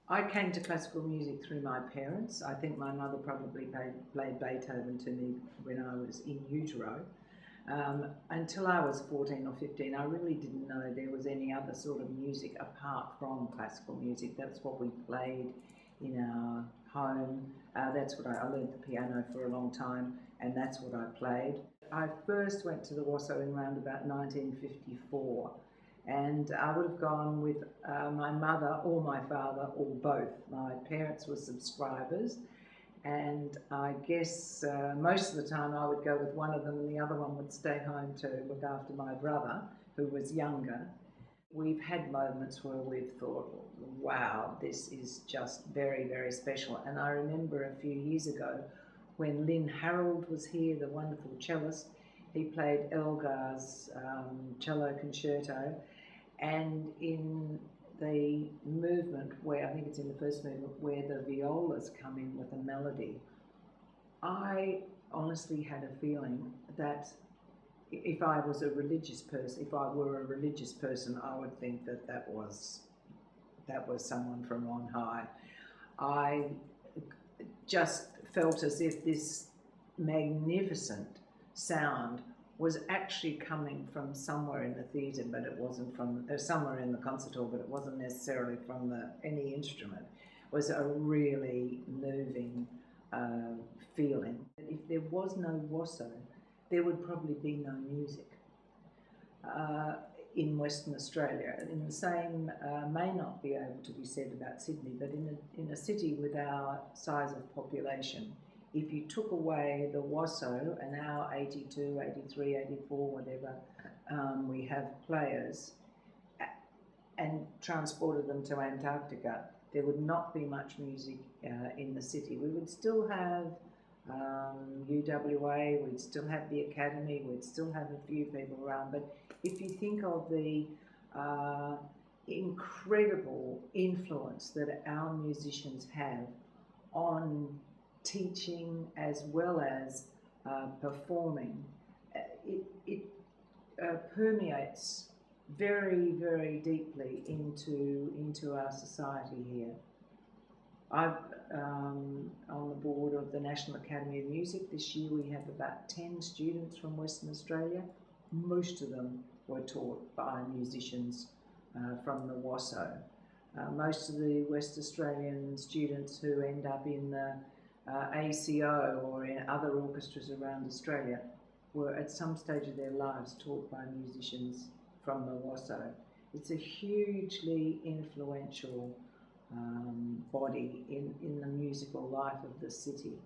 I came to classical music through my parents. I think my mother probably played Beethoven to me when I was in utero. Until I was 14 or 15, I really didn't know there was any other sort of music apart from classical music. That's what we played in our home. That's what I learned the piano for a long time, and that's what I played. I first went to the WASO in around about 1954, and I would have gone with my mother or my father or both. My parents were subscribers, and I guess most of the time I would go with one of them and the other one would stay home to look after my brother, who was younger. We've had moments where we've thought, wow, this is just very, very special. And I remember a few years ago when Lynn Harold was here, the wonderful cellist. He played Elgar's cello concerto, and in the movement where, I think it's in the first movement, where the violas come in with a melody, I honestly had a feeling that if I was a religious person, if I were a religious person, I would think that that was someone from on high. I just felt as if this magnificent sound was actually coming from somewhere in the theatre, but it wasn't from, somewhere in the concert hall, but it wasn't necessarily from any instrument. It was a really moving feeling. If there was no WASO, there would probably be no music in Western Australia. And the same may not be able to be said about Sydney, but in a city with our size of population, if you took away the WASO and our 82, 83, 84, whatever, we have players, and transported them to Antarctica, there would not be much music in the city. We would still have UWA, we'd still have the Academy, we'd still have a few people around, but if you think of the incredible influence that our musicians have on teaching as well as performing, it permeates very, very deeply into our society here. I'm on the board of the National Academy of Music. This year we have about 10 students from Western Australia. Most of them were taught by musicians from the WASO. Most of the West Australian students who end up in the ACO or in other orchestras around Australia were at some stage of their lives taught by musicians from the WASO. It's a hugely influential body in the musical life of the city.